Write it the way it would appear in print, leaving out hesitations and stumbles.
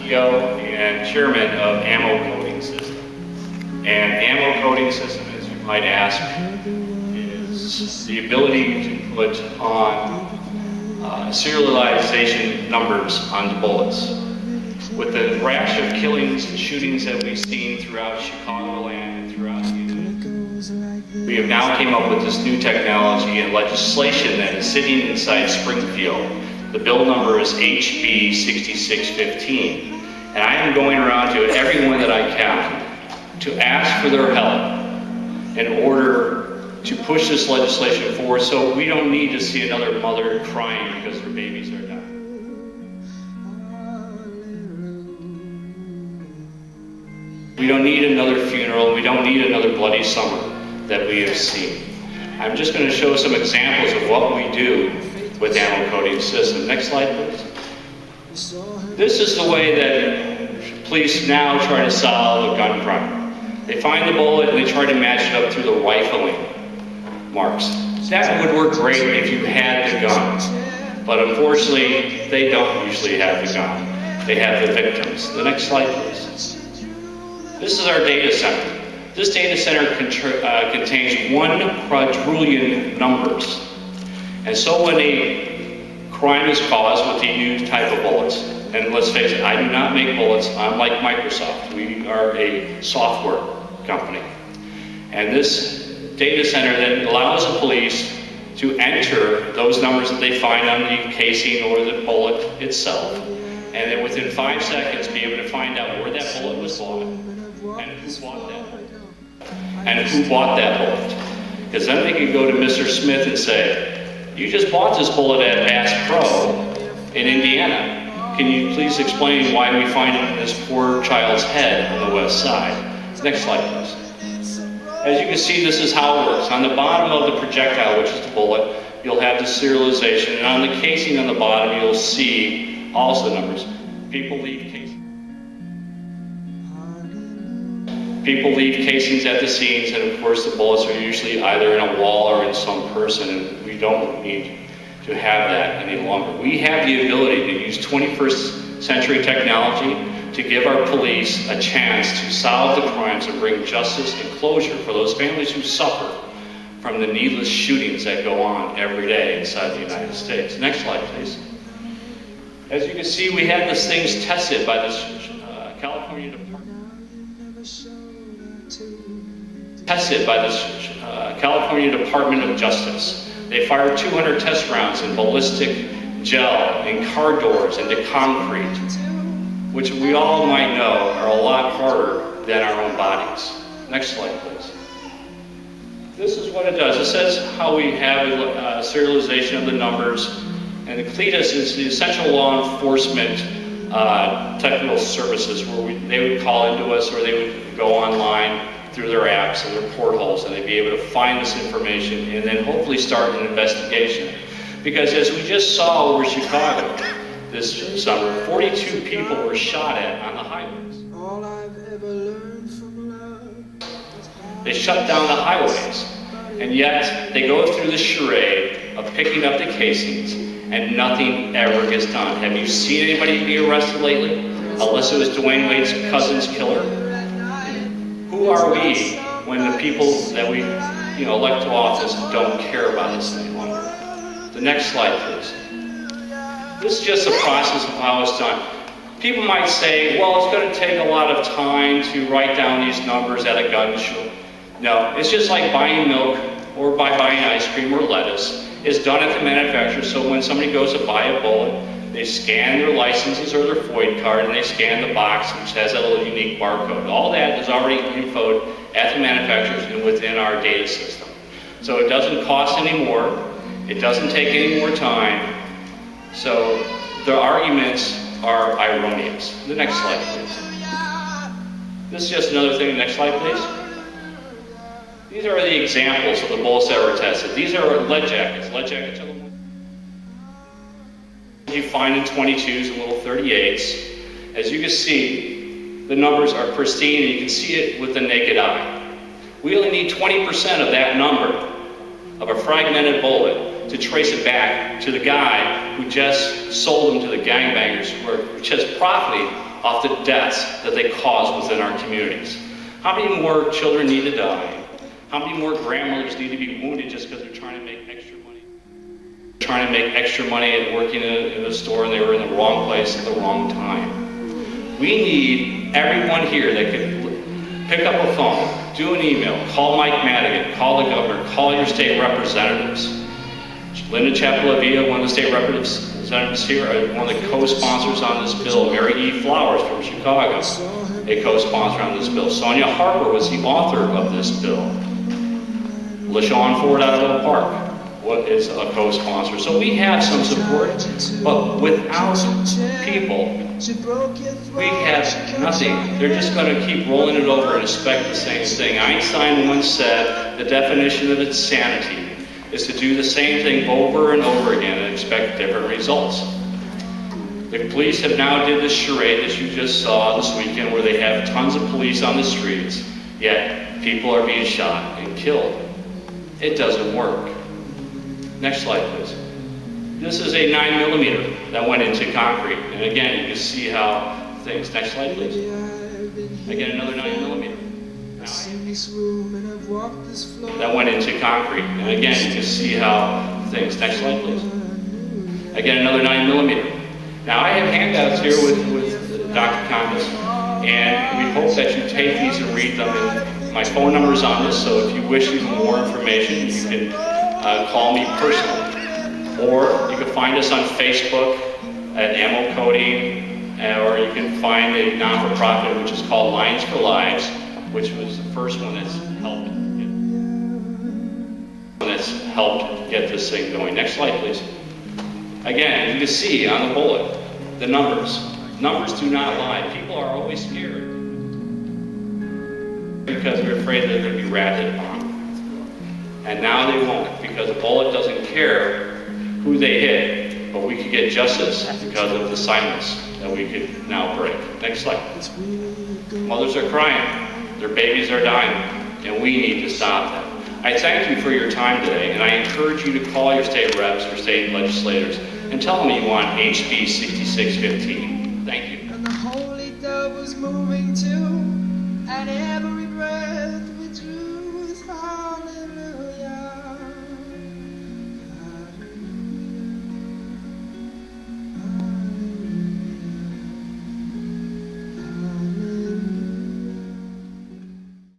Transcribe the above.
CEO and chairman of AME Coding System. And AME Coding System, as you might ask, is the ability to put on serialization numbers on the bullets. With the rash of killings and shootings that we've seen throughout Chicagoland and throughout the Union, we have now came up with this new technology and legislation that is sitting inside Springfield. The bill number is HB 6615. And I am going around to everyone that I can to ask for their help in order to push this legislation forward so we don't need to see another mother crying because her babies are dying. We don't need another funeral. We don't need another bloody summer that we have seen. I'm just going to show some examples of what we do with AME Coding System. Next slide, please. This is the way that police now try to solve a gun crime. They find the bullet and they try to match it up through the rifling marks. That would work great if you had the gun, but unfortunately, they don't usually have the gun. They have the victims. The next slide, please. This is our data center. This data center contains 1 quadrillion numbers. And so when a crime is caused with the new type of bullets, and let's face it, I do not make bullets. I'm like Microsoft. We are a software company. And this data center then allows the police to enter those numbers that they find on the casing or the bullet itself, and then within 5 seconds be able to find out where that bullet was bought and who bought that bullet. Because then they can go to Mr. Smith and say, you just bought this bullet at Bass Pro in Indiana. Can you please explain why we find it in this poor child's head on the west side? Next slide, please. As you can see, this is how it works. On the bottom of the projectile, which is the bullet, you'll have the serialization, and on the casing on the bottom, you'll see also numbers. People leave casings at the scenes, and of course the bullets are usually either in a wall or in some person, and we don't need to have that any longer. We have the ability to use 21st century technology to give our police a chance to solve the crimes and bring justice and closure for those families who suffer from the needless shootings that go on every day inside the United States. Next slide, please. As you can see, we had these things tested by the California Department of Justice. They fired 200 test rounds in ballistic gel, in car doors, into concrete, which we all might know are a lot harder than our own bodies. Next slide, please. This is what it does. It says how we have serialization of the numbers, and the CLETUS is the Essential Law Enforcement Technical Services, where they would call into us, or they would go online through their apps and their portholes, and they'd be able to find this information and then hopefully start an investigation. Because as we just saw over Chicago this summer, 42 people were shot at on the highways. All I've ever learned from love. They shut down the highways, and yet they go through the charade of picking up the casings, and nothing ever gets done. Have you seen anybody be arrested lately? Unless it was Dwayne Wade's cousin's killer. Who are we when the people that we elect to office don't care about us any longer? The next slide, please. This is just a process of how it's done. People might say, well, it's going to take a lot of time to write down these numbers at a gun show. No, it's just like buying milk or buying ice cream or lettuce. It's done at the manufacturer, so when somebody goes to buy a bullet, they scan their licenses or their FOID card, and they scan the box, which has that little unique barcode. All that is already infoed at the manufacturers and within our data system. So it doesn't cost any more. It doesn't take any more time. So the arguments are erroneous. The next slide, please. This is just another thing. Next slide, please. These are the examples of the bullets that were tested. These are lead jackets. Lead jackets are the ones you find in 22s and little 38s. As you can see, the numbers are pristine, and you can see it with the naked eye. We only need 20% of that number of a fragmented bullet to trace it back to the guy who just sold them to the gangbangers who are just profiting off the deaths that they cause within our communities. How many more children need to die? How many more grandmothers need to be wounded just because they're trying to make extra money? Trying to make extra money and working in a store, and they were in the wrong place at the wrong time. We need everyone here that could pick up a phone, do an email, call Mike Madigan, call the governor, call your state representatives. Linda Chapelavia, one of the state representatives here, one of the co-sponsors on this bill. Mary E. Flowers from Chicago, a co-sponsor on this bill. Sonia Harper was the author of this bill. LaShawn Ford out of Oak Park is a co-sponsor. So we have some support, but without people, we have nothing. They're just going to keep rolling it over and expect the same thing. Einstein once said the definition of insanity is to do the same thing over and over again and expect different results. The police have now did this charade that you just saw this weekend where they have tons of police on the streets, yet people are being shot and killed. It doesn't work. Next slide, please. This is a 9mm that went into concrete. And again, you can see how things, next slide, please. Again, another 9mm. That went into concrete. And again, you can see how things, next slide, please. Again, another 9mm. Now, I have handouts here with Dr. Condas, and we hope that you take these and read them. And my phone number is on this, so if you wish even more information, you can call me personally. Or you can find us on Facebook at Ammo Coding, or you can find a non-for-profit which is called Lions for Lives, which was the first one that's helped get this thing going. Next slide, please. Again, you can see on the bullet the numbers. Numbers do not lie. People are always scared because they're afraid that they're going to be ratted on. And now they won't, because a bullet doesn't care who they hit, but we could get justice because of the silence that we could now break. Next slide. Mothers are crying, their babies are dying, and we need to stop them. I thank you for your time today, and I encourage you to call your state reps or state legislators and tell them you want HB 6615.